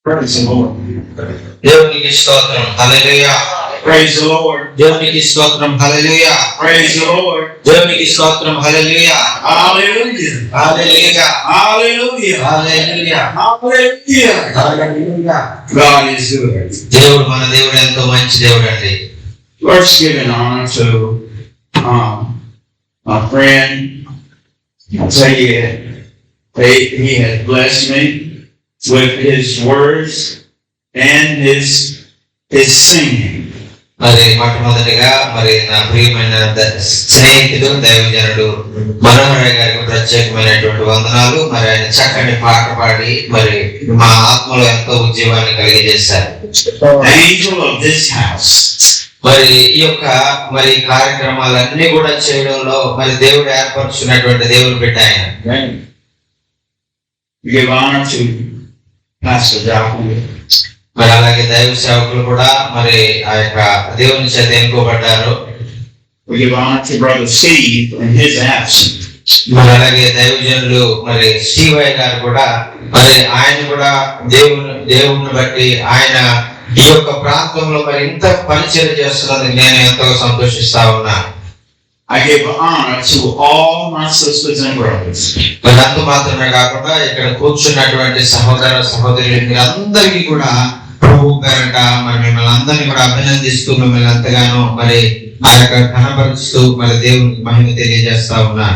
Praise the Lord. దేవునికి స్తోత్రం. హల్లెలూయా. Praise the Lord. దేవునికి స్తోత్రం. హల్లెలూయా. Praise the Lord. దేవునికి స్తోత్రం. హల్లెలూయా. Hallelujah. Hallelujah. Hallelujah. Hallelujah. Hallelujah. Hallelujah. God is good. దేవుడు మన దేవుడు ఎంతో మంచి దేవుడు అండి. Let's give an honor to my friend. I'll tell you, he has blessed me with his words and his singing. మరి మొట్టమొదటిగా మరి నా ప్రియమైన స్నేహితుడు దైవజనుడు మనోహర్ గారికి ప్రత్యేకమైనటువంటి వందనాలు. మరి ఆయన చక్కని పాట పాడి మరి మా ఆత్మలో ఎంతో ఉద్యోగాన్ని కలిగజేశారు. Angel of this house. మరి ఈ యొక్క మరి కార్యక్రమాలన్నీ కూడా చేయడంలో మరి దేవుడు ఏర్పరుచుకున్నటువంటి దేవుడు బిడ్డ ఆయన. Give honor to Pastor Joplin. మరి అలాగే దైవ సేవకులు కూడా మరి ఆ యొక్క దేవుని చేత ఎన్నుకోబడ్డారు. We give honor to Brother Steve in his absence. మరి అలాగే దైవజనులు మరి శ్రీవయ్య గారు కూడా మరి ఆయన కూడా దేవుని బట్టి ఆయన ఈ యొక్క ప్రాంతంలో మరి ఇంత పరిచయం చేస్తున్నందుకు నేను ఎంతో సంతోషిస్తా ఉన్నా. I give honor to all my sisters and brothers. మరి అంత మాత్రమే కాకుండా ఇక్కడ కూర్చున్నటువంటి సహోదర సహోదరులు అందరికీ కూడా ప్రభు పేరట మరి మిమ్మల్ని అందరినీ కూడా అభినందిస్తూ మిమ్మల్ని ఎంతగానో మరి ఆ యొక్క ఘనపరుస్తూ మరి దేవునికి మహిమ తెలియజేస్తా ఉన్నా.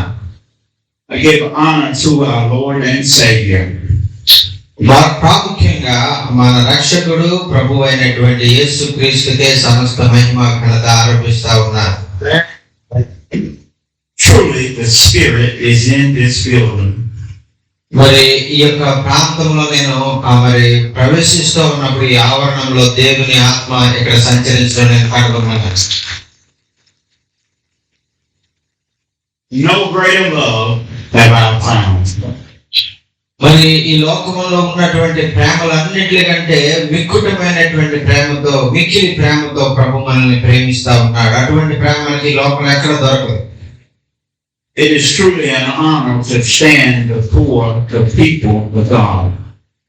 I give honor to our Lord and Savior. ప్రాముఖ్యంగా మన రక్షకుడు ప్రభు అయినటువంటి యేసు క్రీస్తుకే సమస్త మహిమ ఘనత ఆరోపిస్తా ఉన్నా. Truly the Spirit is in this building. మరి ఈ యొక్క ప్రాంతంలో నేను మరి ప్రవేశిస్తూ ఉన్నప్పుడు ఈ ఆవరణంలో దేవుని ఆత్మ ఇక్కడ సంచరించడం నేను కనుగొన్నాను. No greater love have I found. మరి ఈ లోకంలో ఉన్నటువంటి ప్రేమలన్నిటికంటే వికృతమైనటువంటి ప్రేమతో మిక్కిలి ప్రేమతో ప్రభు మనల్ని ప్రేమిస్తా ఉన్నాడు. అటువంటి ప్రేమ మనకి ఈ లోకంలో ఎక్కడ దొరకదు. It is truly an honor to stand before the people of God.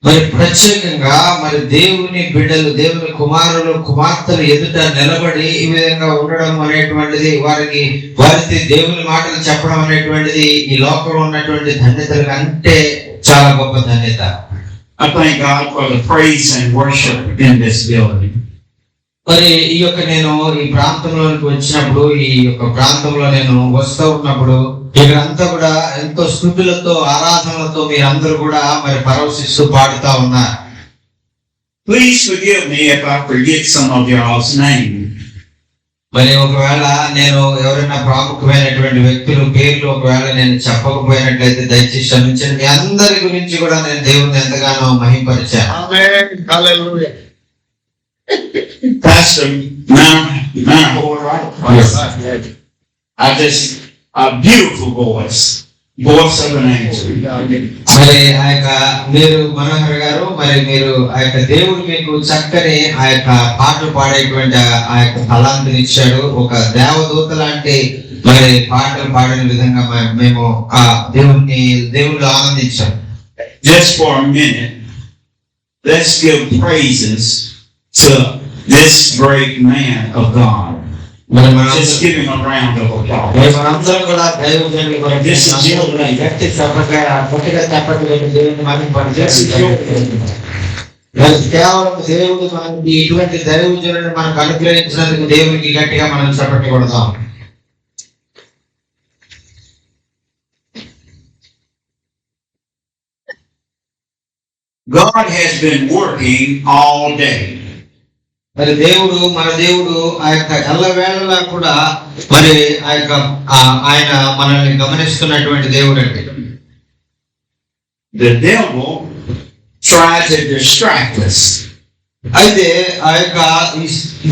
మరి ప్రత్యేకంగా మరి దేవుని బిడ్డలు దేవుని కుమారులు కుమార్తెలు ఎదుట నిలబడి ఈ విధంగా ఉండడం అనేటువంటిది వారికి దేవుని మాటలు చెప్పడం అనేటువంటిది ఈ లోకంలో ఉన్నటువంటి ధన్యతలు అంటే చాలా గొప్ప ధన్యత. I thank God for the praise and worship in this building. మరి ఈ యొక్క నేను ఈ ప్రాంతంలోకి వచ్చినప్పుడు ఈ యొక్క ప్రాంతంలో నేను వస్తూ ఉన్నప్పుడు ఇక్కడంతా కూడా ఎంతో స్తుతులతో ఆరాధనలతో మీరందరూ కూడా మరి పరవశిస్తూ పాడుతా ఉన్నారు. Please forgive me if I forget some of y'all's name. మరి ఒకవేళ నేను ఎవరైనా ప్రాముఖ్యమైనటువంటి వ్యక్తులు పేర్లు ఒకవేళ నేను చెప్పకపోయినట్లయితే దయచేసి క్షమించండి. మీ అందరి గురించి కూడా నేను దేవుని ఎంతగానో మహిమపరిచాను. Amen. Hallelujah. Pastor Manahor, right? A beautiful voice of an angel. మరి ఆ యొక్క మీరు మనోహర్ గారు మరి మీరు ఆ యొక్క దేవుడు మీకు చక్కని ఆ యొక్క పాటలు పాడేటువంటి ఆ యొక్క తలాంతిని ఇచ్చాడు. ఒక దేవదూత లాంటి మరి పాటలు పాడిన విధంగా మేము ఆ దేవుళ్ళు ఆనందించాం. Just for a minute, let's give praises to this great man of God. Just give him a round of applause. మనందరం కూడా దైవజనుల కొరకు గట్టి చప్పగా గట్టిగా చప్పట్లు దేవుని మహిమపరచాలి. కేవలం దేవుడు మనకి ఇటువంటి దైవజనులను మనకు అనుగ్రహించినందుకు దేవునికి గట్టిగా మనం చప్పట్లు కొడదాం. God has been working all day. మరి మన దేవుడు ఆ యొక్క ఎల్లవేళలా కూడా మరి ఆ యొక్క ఆయన మనల్ని గమనిస్తున్నటువంటి దేవుడు అండి. The devil tried to distract us. అయితే ఆ యొక్క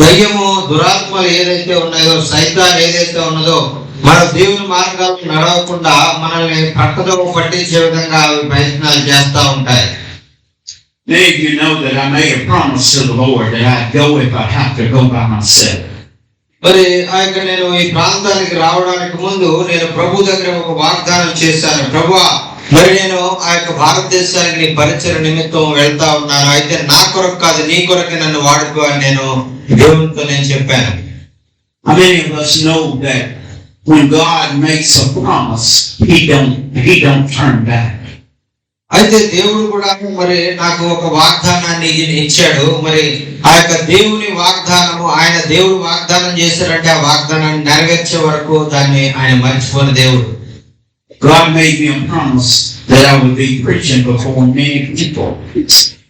దయ్యము దురాత్మలు ఏదైతే ఉన్నాయో సైతాన్ ఏదైతే ఉన్నదో మన దేవుని మార్గాలను నడవకుండా మనల్ని పక్కదో పట్టించే విధంగా ప్రయత్నాలు చేస్తూ ఉంటాయి. Many of you know that I made a promise to the Lord that I'd go if I have to go by myself. మరి నేను ఈ ప్రాంతానికి రావడానికి ముందు నేను ప్రభు దగ్గర ఒక వాగ్దానం చేశాను. ప్రభువా, మరి నేను భారతదేశానికి నీ పరిచయ నిమిత్తం వెళ్తా ఉన్నాను, అయితే నా కొరకు కాదు నీ కొరకే నన్ను వాడుకో అని నేను దేవునితో నేను చెప్పాను. How many of us know that when God makes a promise, he don't turn back? అయితే దేవుడు కూడా మరి నాకు ఒక వాగ్దానాన్ని ఇచ్చాడు. మరి దేవుని వాగ్దానము, ఆయన దేవుడు వాగ్దానం చేశారంటే ఆ వాగ్దానాన్ని నెరవేర్చే వరకు దాన్ని ఆయన మర్చిపోని దేవుడు. God made me a promise that I would be preaching before many people.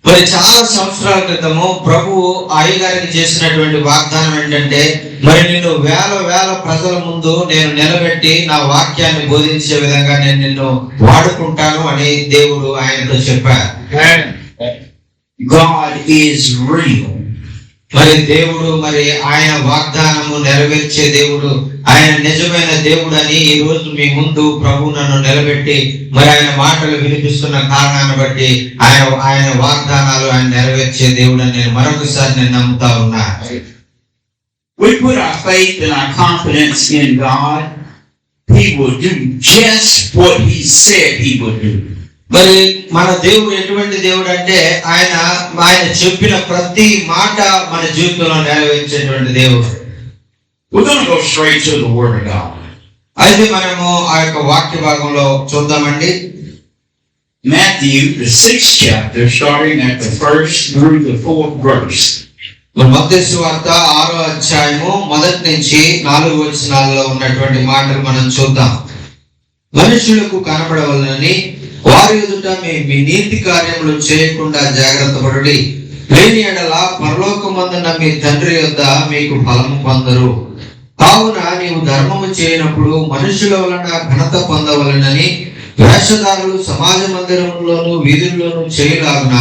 మరి చాలా సంవత్సరాల క్రితము ప్రభువు అయ్యగారికి చేసినటువంటి వాగ్దానం ఏంటంటే, మరి నిన్ను వేల ప్రజల ముందు నేను నిలబెట్టి నా వాక్యాన్ని బోధించే విధంగా నేను నిన్ను వాడుకుంటాను అని దేవుడు ఆయనతో చెప్పారు. God is real. మరి దేవుడు, మరి ఆయన వాగ్దానము నెరవేర్చే దేవుడు, ఆయన నిజమైన దేవుడు అని ఈ రోజు మీ ముందు ప్రభు నన్ను నిలబెట్టి మరి ఆయన మాటలు వినిపిస్తున్న కారణాన్ని బట్టి ఆయన వాగ్దానాలు ఆయన నెరవేర్చే దేవుడు అని నేను మరొకసారి నేను నమ్ముతా ఉన్నా. We put our faith and our confidence in God. He will do just what he said he would do. మరి మన దేవుడు ఎటువంటి దేవుడు అంటే ఆయన చెప్పిన ప్రతి మాట మన జీవితంలో నెరవేర్చేటువంటి దేవుడు. We're going to go straight to the Word of God. అయితే మనము ఆ యొక్క వాక్య భాగంలో చూద్దామండి. Matthew, the 6th chapter, starting at the 1st through the 4th verse. మత్తయి సువార్త 6వ అధ్యాయము 1 నుంచి 4 వచనాల్లో ఉన్నటువంటి మాటలు మనం చూద్దాం. మనుషులకు కనబడవలనని వారి ఎదుట మీ నీతి కార్యములు చేయకుండా జాగ్రత్త పడుడి, లేని ఎడల పరలోకమందున్న మీ తండ్రి యొద్ద మీకు ఫలము పొందరు. కావున నీవు ధర్మము చేయనప్పుడు మనుషుల వలన ఘనత పొందవలనని వేషధారులు సమాజ మందిరంలోను వీధుల్లోనూ చేయలాగున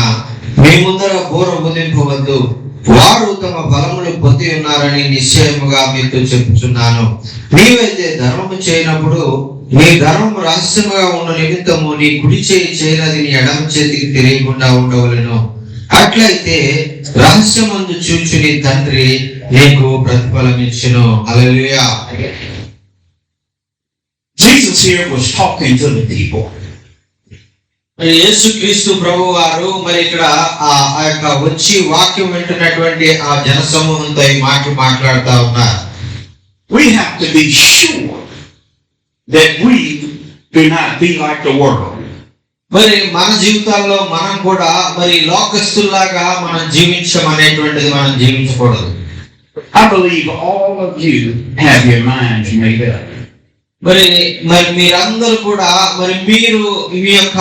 మీ ముందర బోర ఊదింపవద్దు. వారు తమ ఫలములు పొంది ఉన్నారని నిశ్చయముగా మీతో చెప్పుచున్నాను. నీవైతే ధర్మము చేయనప్పుడు నీ ధర్మం రహస్యముగా ఉన్న నిమిత్తము నీ కుడి చేయి చేయనది నీ ఎడమ చేతికి తెలియకుండా ఉండవలెను. అట్లయితే రహస్యమందు చూచి నీ తండ్రి నీకు ప్రతిఫలం ఇచ్చును. హల్లెలూయా. Jesus here was talking to the people. యేసుక్రీస్తు ప్రభు వారు మరి ఇక్కడ ఆ యొక్క వచ్చి వాక్యం వింటున్నటువంటి ఆ జన సమూహంతో ఈ మాట్లాడుతా ఉన్నారు. We have to be sure that we do not be like the world. మరి మన జీవితాల్లో మనం కూడా మరి లోకస్తుల్లాగా మనం జీవించమనేటువంటిది మనం జీవించకూడదు. I believe all of you have your minds made up. మరి మీరందరూ కూడా మరి మీరు మీ యొక్క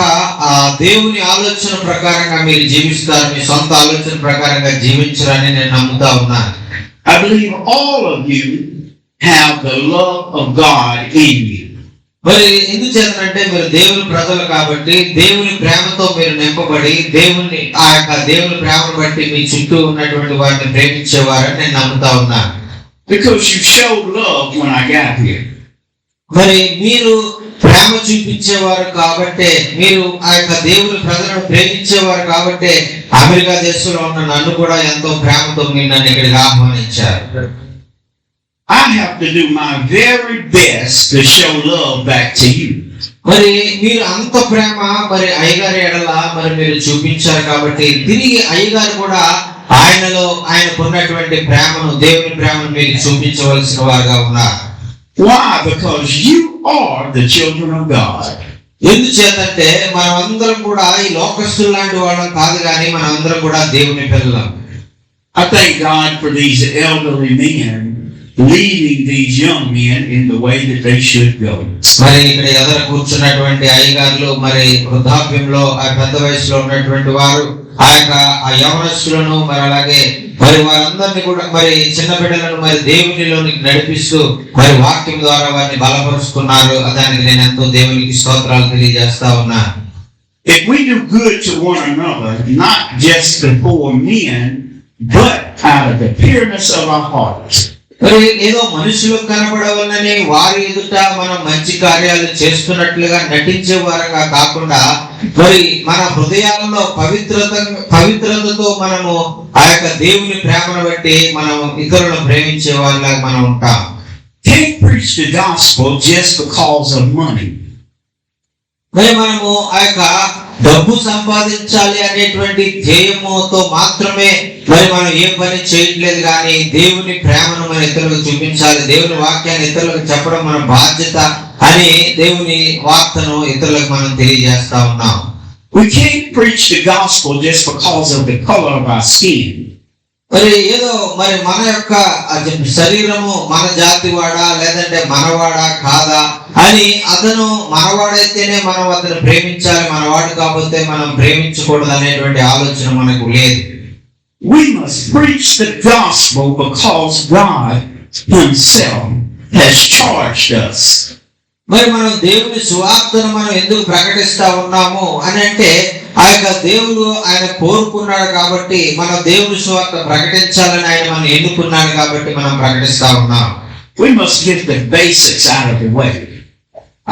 దేవుని ఆలోచన ప్రకారంగా మీరు జీవిస్తారు, మీ సొంత ఆలోచన ప్రకారంగా జీవించారని నేను నమ్ముతా ఉన్నాను. I believe all of you have the love of God in you. మరి ఎందుచేతంటే మీరు దేవుని ప్రజలు కాబట్టి దేవుని ప్రేమతో మీరు నింపబడి ఆ యొక్క దేవుని ప్రేమను బట్టి మీ చుట్టూ ఉన్నటువంటి వారిని ప్రేమించేవారని నేను నమ్ముతా ఉన్నాను. Because you showed love when I got here. మరి మీరు ప్రేమ చూపించేవారు కాబట్టి, మీరు ఆ యొక్క దేవుని ప్రజలను ప్రేమించేవారు కాబట్టి అమెరికా దేశంలో ఉన్న నన్ను కూడా ఎంతో ప్రేమతో మీరు నన్ను ఇక్కడికి ఆహ్వానించారు. I have to do my very best to show love back to you. మరి మీరు అంత ప్రేమ మరి అయ్యగారి ఎడల మరి మీరు చూపించారు కాబట్టి తిరిగి అయ్యగారు కూడా ఆయనకున్నటువంటి ప్రేమను, దేవుని ప్రేమను మీరు చూపించవలసిన వారుగా ఉన్నారు. Why? Because you are the children of God. ఎందుచేతంటే మనమందరం కూడా ఈ లోకస్తుల లాంటి వాళ్ళం కాదు, కానీ మనమందరం కూడా దేవుని పిల్లలం. I thank God for these elderly men leading these young men in the way that they should go. మరి ఇక్కడ ఎదుర కూర్చున్నటువంటి అయ్యగారులు మరి వృద్ధాప్యంలో ఆ పెద్ద వయసులో ఉన్నటువంటి వారు ఆ యవనస్తులను మరి అలాగే మరి వారందరినీ కూడా మరి చిన్న బిడ్డలను మరి దేవునిలోనికి నడిపిస్తూ మరి వాక్యం ద్వారా వారిని బలపరుస్తున్నారు. దానికి నేను ఎంతో దేవునికి స్తోత్రాలు తెలియజేస్తా ఉన్నా. If we do good to one another, not just before men, but out of the pureness of our hearts. మరి ఏదో మనుషులకు కనబడవాలని వారి ఎదుట మనం మంచి కార్యాలు చేస్తున్నట్లుగా నటించే వారంగా కాకుండా మరి మన హృదయాలలో పవిత్రతతో మనము ఆ యొక్క దేవుని ప్రేమను బట్టి మనం ఇతరులను ప్రేమించే వారిలాగా మనం ఉంటాం. Can't preach the gospel just because of money. మరి మనము ఆ యొక్క డబ్బు సంపాదించాలి అనేటువంటి ధ్యేయముతో మాత్రమే మరి మనం ఏ పని చేయట్లేదు, కానీ దేవుని ప్రేమను మన ఇతరులకు చూపించాలి, దేవుని వాక్యాన్ని ఇతరులకు చెప్పడం మన బాధ్యత అని దేవుని వార్తను ఇతరులకు మనం తెలియజేస్తా ఉన్నాం. We can't preach the gospel just because of the color of our skin. మరి ఏదో మరి మన యొక్క శరీరము మన జాతి వాడా లేదంటే మనవాడా కాదా అని అతను మనవాడైతేనే మనం అతను ప్రేమించాలి, మనవాడు కాకపోతే మనం ప్రేమించకూడదు అనేటువంటి ఆలోచన మనకు లేదు. We must preach the gospel because God Himself has charged us. మరి మనం దేవుని సువార్తను మనం ఎందుకు ప్రకటిస్తా ఉన్నాము అని అంటే ఆ యొక్క దేవుడు ఆయన కోరుకున్నాడు కాబట్టి మనం దేవుని సువార్త ప్రకటించాలని ఆయన మనం ఎన్నుకున్నాడు కాబట్టి మనం ప్రకటిస్తా ఉన్నాం. We must get the basics out of the way.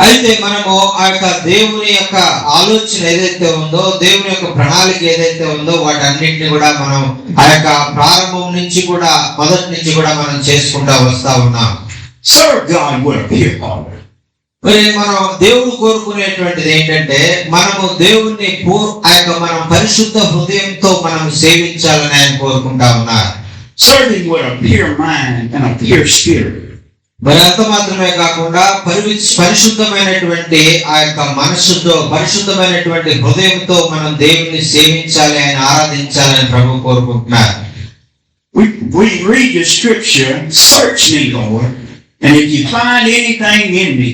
అయితే మనము ఆ యొక్క దేవుని యొక్క ఆలోచన ఏదైతే ఉందో, దేవుని యొక్క ప్రణాళిక ఏదైతే ఉందో వాటన్నిటిని కూడా మనం ఆ యొక్క ప్రారంభం నుంచి కూడా మొదటి నుంచి కూడా మనం చేసుకుంటా వస్తా ఉన్నాం. Serve God with a pure heart. మరి మనం దేవుడు కోరుకునేటువంటిది ఏంటంటే మనము దేవుణ్ణి ఆ యొక్క మనం పరిశుద్ధ హృదయంతో మనం సేవించాలని ఆయన కోరుకుంటా ఉన్నారు. Serving with a pure mind and a pure spirit. మరి అంత మాత్రమే కాకుండా పరిశుద్ధమైనటువంటి ఆ యొక్క మనస్సుతో పరిశుద్ధమైనటువంటి హృదయంతో మనం దేవుణ్ణి సేవించాలి, ఆయన ఆరాధించాలని ప్రభు కోరుకుంటున్నారు. We read the scripture, search me, Lord, and if you find anything in me,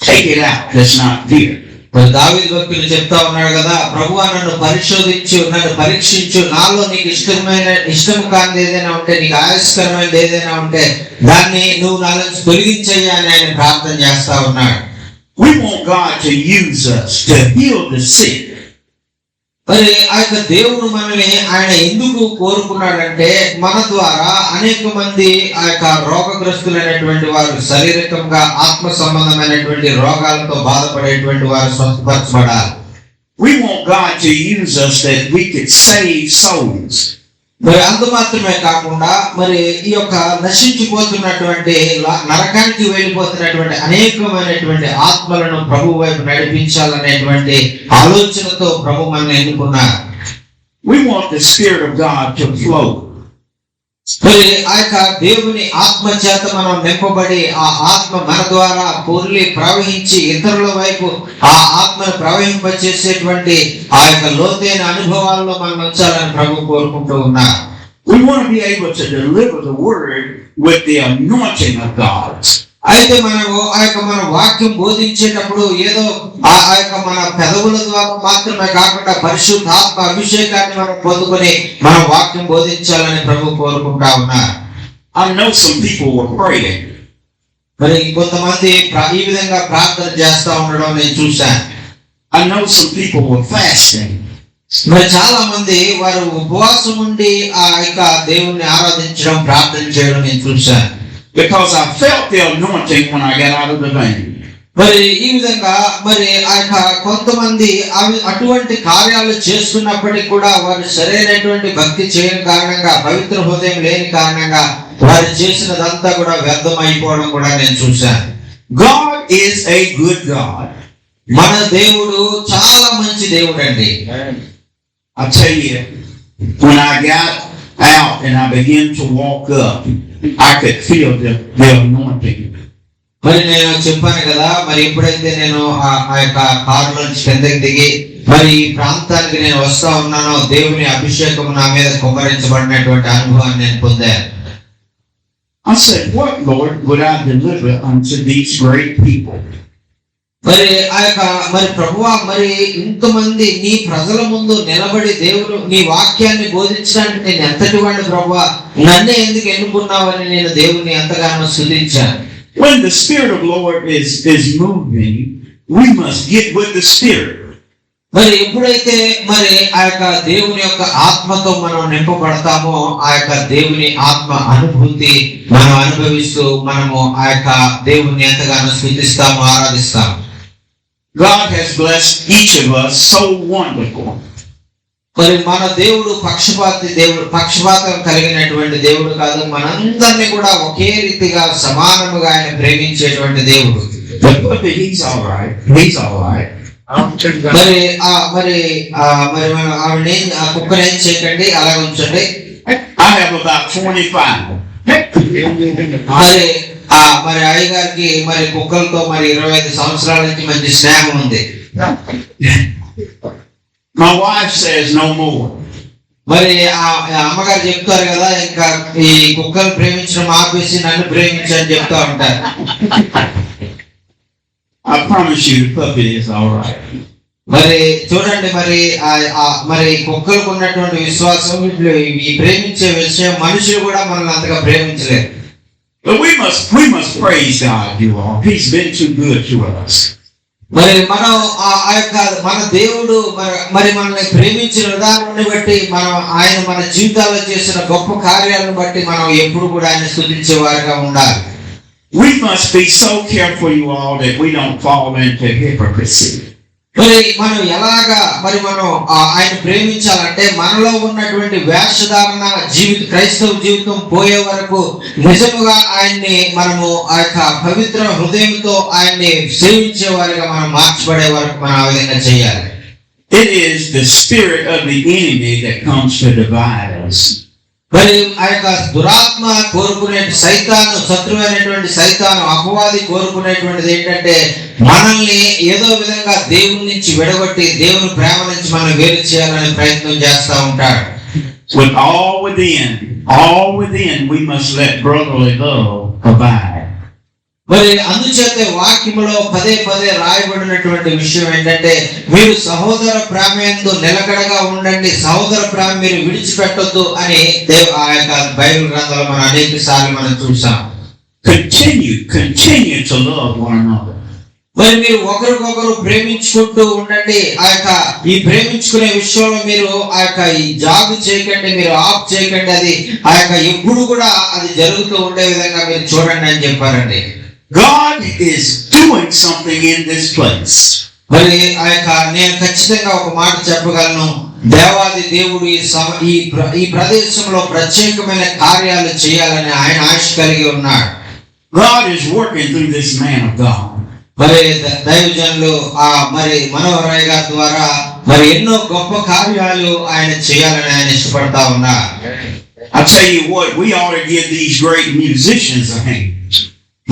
take it out that's not there. మరి దావీదు భక్తుడు చెప్తా ఉన్నాడు కదా, ప్రభువా నన్ను పరిశోధించు, నన్ను పరీక్షించు, నాలో నీకు ఇష్టం కానిది ఏదైనా ఉంటే, నీకు ఆయాస్కరమైనది ఏదైనా ఉంటే దాన్ని నువ్వు నా నుంచి తొలగించయ్యా అని ఆయన ప్రార్థన చేస్తా ఉన్నాడు. We want God to use us to heal the sick. మరి ఆ యొక్క దేవుడు మనల్ని ఆయన ఎందుకు కోరుకున్నాడంటే మన ద్వారా అనేక మంది ఆ యొక్క రోగగ్రస్తులైనటువంటి వారు, శారీరకంగా ఆత్మ సంబంధమైనటువంటి రోగాలతో బాధపడేటువంటి వారు స్వస్థపరచబడాలి. We want God to use us that we could save souls. మరి అంత మాత్రమే కాకుండా మరి ఈ యొక్క నశించిపోతున్నటువంటి నరకానికి వెళ్ళిపోతున్నటువంటి అనేకమైనటువంటి ఆత్మలను ప్రభు వైపు నడిపించాలనేటువంటి ఆలోచనతో ప్రభు మనల్ని ఎన్నుకున్నారు. We want the Spirit of God to flow. మరి ఆ యొక్క దేవుని ఆత్మ చేత మనం నింపబడి ఆ ఆత్మ మన ద్వారా పొర్లి ప్రవహించి ఇతరుల వైపు ఆ ఆత్మను ప్రవహింపచేసేటువంటి ఆ యొక్క లోతైన అనుభవాల్లో మనం ఉంచాలని ప్రభు కోరుకుంటూ ఉన్నారు. We want to be able to deliver the word with the anointing of God. అయితే మనము ఆ యొక్క మన వాక్యం బోధించేటప్పుడు ఏదో ఆ యొక్క మన పెదవుల ద్వారా మాత్రమే కాకుండా పరిశుద్ధాత్మ అభిషేకాన్ని మనం పొందుకొని మన వాక్యం బోధించాలని ప్రభు కోరుకుంటా ఉన్నారు. I know some people were praying. మరి కొంతమంది ఈ విధంగా ప్రార్థన చేస్తా ఉండడం నేను చూశాను. I know some people were fasting. మరి చాలా మంది వారు ఉపవాసం ఉండి ఆ యొక్క దేవుణ్ణి ఆరాధించడం ప్రార్థన చేయడం నేను చూశాను. Because I felt the anointing when I got out of the vein. మరి ఈ విధంగా మరి ఆ యొక్క కొంతమంది అటువంటి కార్యాలు చేస్తున్నప్పటికీ కూడా వారు సరైనటువంటి భక్తి చేయని కారణంగా, పవిత్ర హృదయం లేని కారణంగా వారు చేసినదంతా కూడా వ్యర్థం అయిపోవడం కూడా నేను చూశాను. God is a good God. మన దేవుడు చాలా మంచి దేవుడు అండి. I tell you, when I got out and I began to walk up, I could feel the anointing. మరి నేను చెప్పాను కదా, మరి ఎప్పుడైతే నేను ఆ యొక్క కారులోంచి కిందకి దిగి మరి ఈ ప్రాంతానికి నేను వస్తా ఉన్నానో దేవుని అభిషేకం నా మీద కుమ్మరించబడినటువంటి అనుభవాన్ని నేను పొందాను. I said, what Lord would I deliver unto these great people? మరి ఆ యొక్క మరి ప్రభువా, మరి ఇంతమంది నీ ప్రజల ముందు నిలబడి దేవుడు నీ వాక్యాన్ని బోధించడానికి నేను ఎంతటి వాడిని ప్రభువా, నన్నే ఎందుకు ఎన్నుకున్నావని నేను దేవుని ఎంతగానో స్తుతించాను. When the Spirit of the Lord is moving, we must get with the Spirit. మరి ఎప్పుడైతే మరి ఆ యొక్క దేవుని యొక్క ఆత్మతో మనం నింపబడతామో ఆ యొక్క దేవుని ఆత్మ అనుభూతి మనం అనుభవిస్తూ మనము ఆ యొక్క దేవుని ఎంతగానో స్తుతిస్తాము, ఆరాధిస్తాము. God has blessed each of us so wonderful. మరి మన దేవుడు పక్షపాతం కలిగినటువంటి దేవుడు కాదు. మనందరినీ కూడా ఒకే రీతిగా సమానముగా ఆయన ప్రేమించేటువంటి దేవుడు. He's all right. He's all right. మరి మనం ఆవిడని కుక్కని ఏం చేయకండి, అలా ఉంచండి. I have about 25. మరి అయ్యగారికి మరి కుక్కలతో మరి 25 సంవత్సరాల నుంచి మంచి స్నేహం ఉంది. My wife says no more. మరి అమ్మగారు చెప్తారు కదా, ఇంకా ఈ కుక్కలు ప్రేమించడం ఆపేసి నన్ను ప్రేమించని చెప్తా ఉంటారు. I promise you, the puppy is all right. మరి చూడండి, మరి కుక్కలకు ఉన్నటువంటి విశ్వాసం, ఈ ప్రేమించే విషయం మనుషులు కూడా మనల్ని అంతగా ప్రేమించలేరు. But we must praise God, you all. He's been too good to us. మరి మనం ఆ యొక్క మన దేవుడు మరి మనల్ని ప్రేమించిన విధానాన్ని బట్టి ఆయన మన జీవితాల్లో చేసిన గొప్ప కార్యాలను బట్టి మనం ఎప్పుడు కూడా ఆయన స్తుతించే వారిగా ఉండాలి. We must be so careful, you all, that we don't fall into hypocrisy. మరి మనం ఎలాగా మనం ఆయన ప్రేమించాలంటే మనలో ఉన్నటువంటి వేషధారణ క్రైస్తవ జీవితం పోయే వరకు నిజముగా ఆయన్ని మనము ఆ యొక్క పవిత్ర హృదయంతో ఆయన్ని సేవించే వారిగా మనం మార్చబడే వరకు మనం ఆ విధంగా చేయాలి. It is the spirit of the enemy that comes to divide us. మరి ఆ యొక్క దురాత్మ కోరుకునే శత్రువైనటువంటి సైతాను అపవాది కోరుకునేటువంటిది ఏంటంటే మనల్ని ఏదో విధంగా దేవుని నుంచి విడగొట్టి దేవుని ప్రేమ నుంచి మనం వేరు చేయాలనే ప్రయత్నం చేస్తా ఉంటాడు. With all within we must let brotherly love abide. మరి అందుచేత వాక్యములో పదే రాయబడినటువంటి విషయం ఏంటంటే మీరు సహోదర ప్రేమయందు నిలకడగా ఉండండి, సహోదర ప్రేమ మీరు విడిచిపెట్టొద్దు అని ఆ యొక్క బైబిల్ గ్రంథంలో మనం అనేక సార్లు మనం చూసాం. Continue to love one another. మరి మీరు ఒకరికొకరు ప్రేమించుకుంటూ ఉండండి. ఈ ప్రేమించుకునే విషయంలో మీరు ఈ జాబ్ చేయకండి, మీరు ఆఫ్ చేయకండి. అది ఎప్పుడు కూడా అది జరుగుతూ ఉండే విధంగా మీరు చూడండి అని చెప్పారండి. God is doing something in this place. మరి నేను ఖచ్చితంగా ఒక మాట చెప్పగలను, దేవాది దేవుడు ఈ ప్రదేశంలో ప్రత్యేకమైన కార్యాలు చేయాలని ఆయన ఆశ కలిగి ఉన్నాడు. God is working through this man of God. మరి దైవజనులు మరి మనోహరయ్య గారి ద్వారా మరి ఎన్నో గొప్ప కార్యాలు ఆయన చేయాలని ఆయన ఇష్టపడతా ఉన్నారు. I tell you what, we ought to give these great musicians a hand.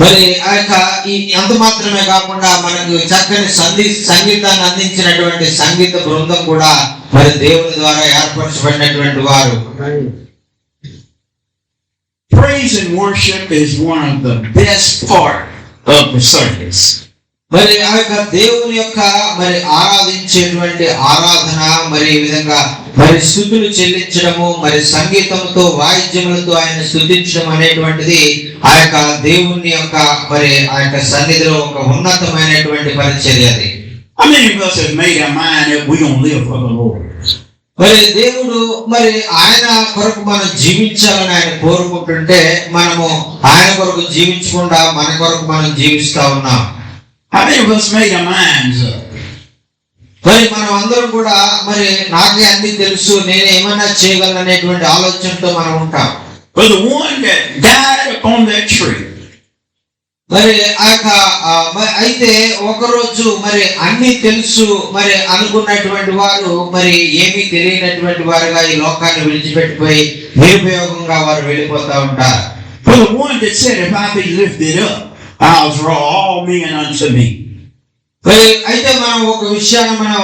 మరి అంత మాత్రమే కాకుండా మనకు చక్కని సంగీతాన్ని అందించినటువంటి సంగీత బృందం కూడా మరి దేవుని ద్వారా ఏర్పరచబడినటువంటి వారు. Praise and worship is one of the best part of the service. మరి ఆ యొక్క దేవుని యొక్క మరి ఆరాధించేటువంటి ఆరాధన మరి ఈ విధంగా మరి స్తుతులు చెల్లించడము మరి సంగీతంతో వాయిద్యములతో ఆయన స్తుతించడం అనేటువంటిది ఆ యొక్క దేవుని యొక్క మరి ఆ యొక్క సన్నిధిలో ఒక ఉన్నతమైనటువంటి పరిచర్య. అది How many of us have made our mind that we're going to live for the Lord? మరి దేవుడు మరి ఆయన కొరకు మనం జీవించాలని ఆయన కోరుకుంటుంటే మనము ఆయన కొరకు జీవించకుండా మన కొరకు మనం జీవిస్తా ఉన్నాం. How many of us made our minds up? మరి మనం అందరం కూడా మరి నాకే అన్ని తెలుసు, నేను ఏమన్నా చేయగలను అనేటువంటి ఆలోచనతో మనం ఉంటాం. But the one that died upon that tree. మరి అయితే ఒకరోజు మరి అన్ని తెలుసు మరి అనుకున్నటువంటి వారు మరి ఏమీ తెలియనటువంటి వారుగా ఈ లోకాన్ని విడిచిపెట్టిపోయి నిరుపయోగంగా వారు వెళ్ళిపోతా ఉంటారు. For the one that said, if I be lifted up, I'll draw all men unto me. మరి అయితే మనం ఒక విషయాన్ని మనం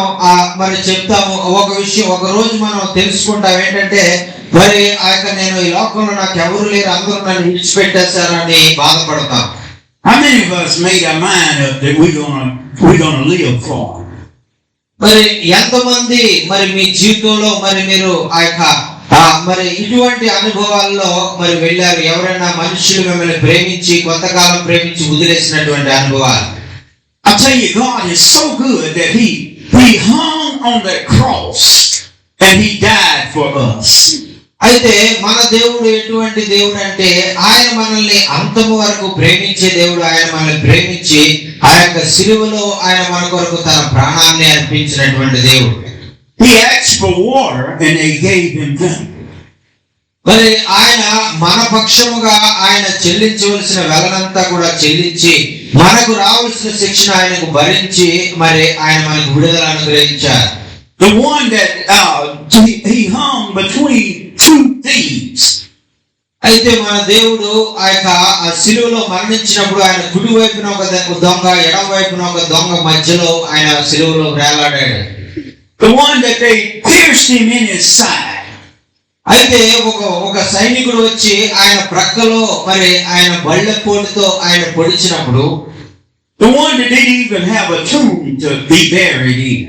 మరి చెప్తాము. ఒక రోజు మనం తెలుసుకుంటాం ఏంటంటే మరి నేను ఈ లోకంలో నాకు ఎవరు లేరు, అందరూ నన్ను విడిచిపెట్టేశారని బాధపడతాం. How many of us made our mind up that we're gonna live for him? మరి ఎంతమంది మరి మీ జీవితంలో మరి మీరు మరి ఇటువంటి అనుభవాల్లో మరి వెళ్ళారు? ఎవరైనా మనుషులు మిమ్మల్ని ప్రేమించి కొంతకాలం ప్రేమించి వదిలేసినటువంటి అనుభవాలు. I tell you, God is so good that He He hung on that cross and he died for us. అయితే మన దేవుడు ఎటువంటి దేవుడు అంటే ఆయన మనల్ని అంతము వరకు ప్రేమించే దేవుడు. ఆయన మనల్ని ప్రేమించి ఆ యొక్క సిలువలో ఆయన మన కొరకు తన ప్రాణాన్ని అర్పించినటువంటి దేవుడు. He asked for water and they gave him drink. మరి ఆయన మన పక్షముగా ఆయన చెల్లించవలసిన వెలనంతా కూడా చెల్లించి మనకు రావాల్సిన శిక్షణ ఆయనకు భరించి మరి ఆయన మనకు విడుదల అనుగ్రహించారు. The one that he hung between two thieves. అయితే మన దేవుడు ఆ యొక్క సిలువలో మరణించినప్పుడు ఆయన కుడి వైపున ఒక దొంగ, ఎడమ వైపున ఒక దొంగ మధ్యలో ఆయన సిలువలో వేలాడాడు. The one that they pierced him in his side. అయితే ఒక సైనికుడు వచ్చి ఆయన ప్రక్కలో మరి ఆయన బళ్ళెపోటుతో ఆయన పొడిచినప్పుడు, the one that didn't even have a tomb to be buried in.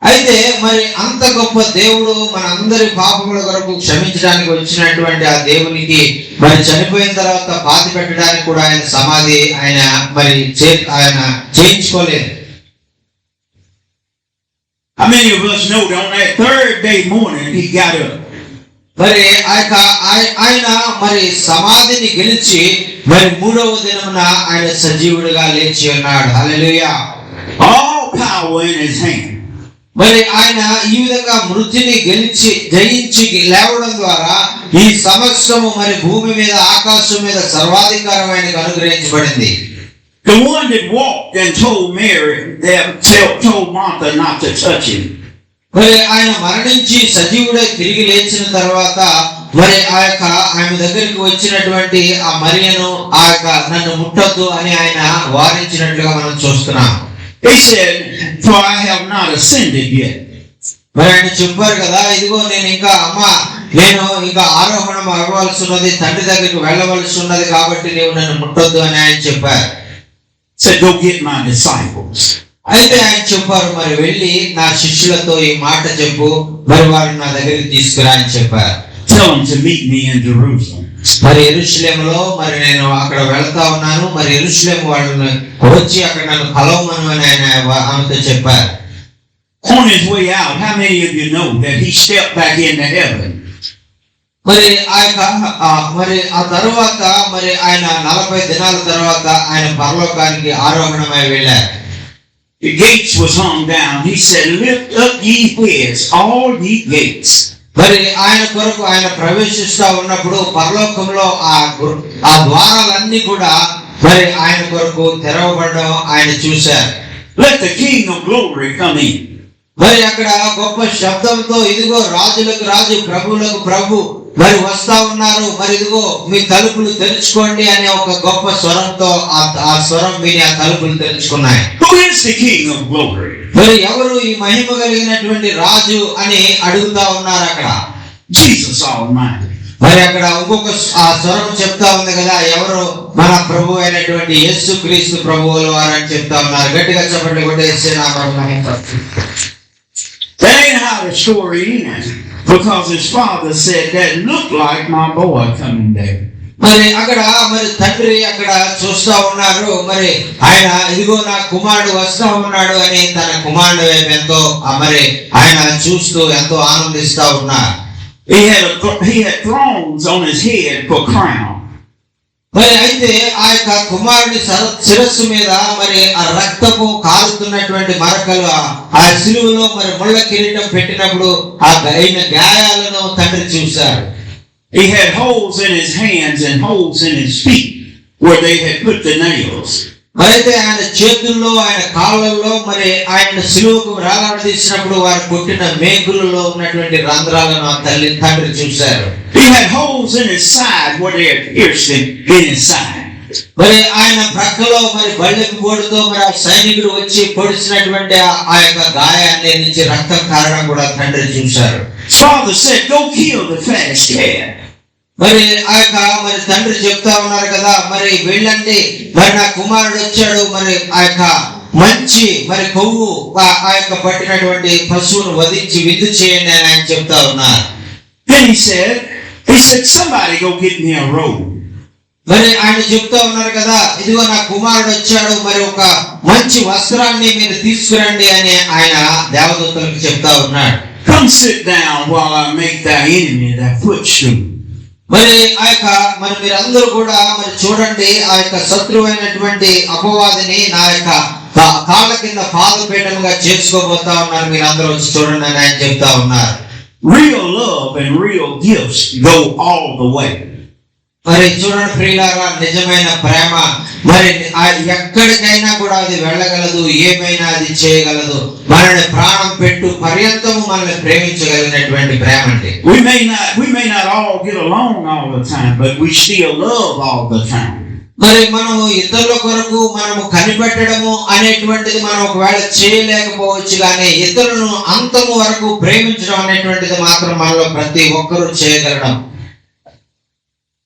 అయితే మరి అంత గొప్ప దేవుడు మన అందరి పాపముల కొరకు క్షమించడానికి వచ్చినటువంటి ఆ దేవునికి మరి చనిపోయిన తర్వాత పాతి పెట్టడానికి కూడా ఆయన సమాధి ఆయన మరి ఆయన చేయించుకోలేదు. How many of us know that on that third day morning he got up? మరి ఆయన మరి సమాధిని గెలిచి మరి మూడవ దినమున ఆయన సజీవుడిగా లేచి ఉన్నాడు. హల్లెలూయా. All power in his hand. మరి ఆయన ఈ విధంగా మృతిని జయించి లేవడం ద్వారా ఈ సమస్తము మరి భూమి మీద ఆకాశం మీద సర్వాధికారం ఆయనకు అనుగ్రహించబడింది. The one that walked and told Mary, told Martha not to touch him. మరి ఆయన మరణించి సజీవుడై తిరిగి లేచిన తర్వాత మరి ఆ యొక్క ఆయన దగ్గరికి వచ్చినటువంటి ఆ మరియను ఆ యొక్క నన్ను ముట్టొద్దు అని ఆయన వారించినట్లుగా మనం చూస్తున్నాం. He said, for I have not ascended yet. మరి ఆయన చెప్పారు కదా, ఇదిగో నేను ఇంకా ఆరోహణం అవ్వవలసి ఉన్నది, తండ్రి దగ్గరికి వెళ్ళవలసి ఉన్నది, కాబట్టి నీవు నన్ను ముట్టొద్దు అని ఆయన చెప్పారు. Said, go get my disciples. అయితే ఆయన చెప్పారు, మరి వెళ్ళి నా శిష్యులతో ఈ మాట చెప్పు, మరి వారిని నా దగ్గరికి తీసుకురా అని చెప్పారు. Tell them to meet me in Jerusalem. మరి యెరూషలేములో మరి నేను అక్కడ వెళ్తా ఉన్నాను, మరి యెరూషలేము వాళ్ళని వచ్చి అక్కడ నన్ను కలవమను అని ఆయన ఆమెతో చెప్పారు. On his way out, how many of you know that he stepped back into heaven? మరి మరి ఆ తర్వాత మరి ఆయన 40 దినాల తర్వాత ఆయన పరలోకానికి ఆరోహణమై వెళ్ళారు. The gates was hung down. He said, lift up ye heads, all ye gates. మరి ఆయన కొరకు ఆయన ప్రవేశిస్తా ఉన్నప్పుడు పరలోకంలో ఆ ద్వారాలన్నీ కూడా మరి ఆయన కొరకు తెరవబడడం ఆయన చూశారు. Let the King of Glory come in. మరి అక్కడ గొప్ప శబ్దంతో, ఇదిగో రాజులకు రాజు, ప్రభువులకు ప్రభు మరి వస్తా ఉన్నారు, మరి ఇదిగో మీ తలుపులు తెరుచుకోండి అనే ఒక గొప్ప స్వరంతో ఆ స్వరం విని ఆ తలుపులు తెరుచుకున్నాయి. Who is the King of Glory? మరి ఎవరు ఈ మహిమ కలిగినటువంటి రాజు అని అడుగుతా ఉన్నారు అక్కడ. Jesus Almighty. మరి అక్కడ ఇంకొక ఆ స్వరం చెప్తా ఉంది కదా, ఎవరు మన ప్రభు అయినటువంటి యేసు క్రీస్తు ప్రభువుల వారు అని చెప్తా ఉన్నారు. గట్టిగా చెప్పండి, కొట్టేసి That ain't how the story ends, because his father said that looked like my boy coming there. మరి అక్కడ మరి తండ్రి అక్కడ చూస్తా ఉన్నారు, మరి ఆయన ఇదిగో నా కుమారుడు వస్తా ఉన్నాడు అని తన కుమారుడు ఎంతో మరి ఆయన చూస్తూ ఎంతో ఆనందిస్తా ఉన్నారు. He had thrones on his head for crown. మరి అయితే ఆ యొక్క కుమారుడి శిరస్సు మీద మరి ఆ రక్తపు కారుతున్నటువంటి మరకలు ఆ సిలువలో మరి ముళ్ళ కిరీటం పెట్టినప్పుడు ఆ అయిన గాయాలను తండ్రి చూశారు. He had holes in his hands and holes in his feet where they had put the nails. మరైతే ఆయన చేతుల్లో ఆయన కాళ్ళల్లో మరి ఆయన సిలువకు వేలాడదీసినప్పుడు వారు కొట్టిన మేకులలో ఉన్నటువంటి రంధ్రాలను ఆ తండ్రి చూశారు. He had holes in his side where they had pierced him in his side. మరి ఆయన ప్రక్కలో మరి బల్లెపు పోటుతో మరి ఆ సైనికుడు వచ్చి పొడిచినటువంటి ఆ యొక్క గాయాన్ని నుంచి రక్తం కారడం కూడా తండ్రి చూశారు. Father said, go kill the fattest calf. మరి ఆ యొక్క మరి తండ్రి చెప్తా ఉన్నారు కదా, మరి వెళ్ళండి, మరి నా కుమారుడు వచ్చాడు, మరి ఆ యొక్క మంచి మరి కొవ్వు ఆ యొక్క పట్టినటువంటి పశువును వధించి విందు చేయండి అని ఆయన చెప్తా ఉన్నారు. Then he said, somebody go get me a robe. మరి ఆయన చెప్తా ఉన్నారు కదా, ఇదిగో నా కుమారుడు వచ్చాడు, మరి ఒక మంచి వస్త్రాన్ని మీరు తీసుకురండి అని ఆయన దేవదూతలకు చెప్తా ఉన్నాడు. Come sit down while I make thy enemy thy footstool. మరి మరి మీరందరూ కూడా మరి చూడండి, ఆ యొక్క శత్రువైనటువంటి అపవాదిని నా యొక్క కాళ్ళ కింద పాదపీఠంగా చేసుకోబోతా ఉన్నారు, మీరందరూ వచ్చి చూడండి అని ఆయన చెప్తా ఉన్నారు. Real love and real gifts go all the way. మరి చూడండి ప్రియులారా, నిజమైన ప్రేమ మరి ఎక్కడికైనా కూడా అది వెళ్ళగలదు, ఏమైనా అది చేయగలదు. మనల్ని ప్రాణం పెట్టు పర్యంతము మనల్ని ప్రేమించగలిగినటువంటి ప్రేమ అంటే. We may not all get along all the time, but we still love all the time. మరి మనము ఇతరుల కొరకు మనము కనిపెట్టడము అనేటువంటిది మనం ఒకవేళ చేయలేకపోవచ్చు, కానీ ఇతరులను అంతము వరకు ప్రేమించడం అనేటువంటిది మాత్రం మనలో ప్రతి ఒక్కరూ చేయగలడం.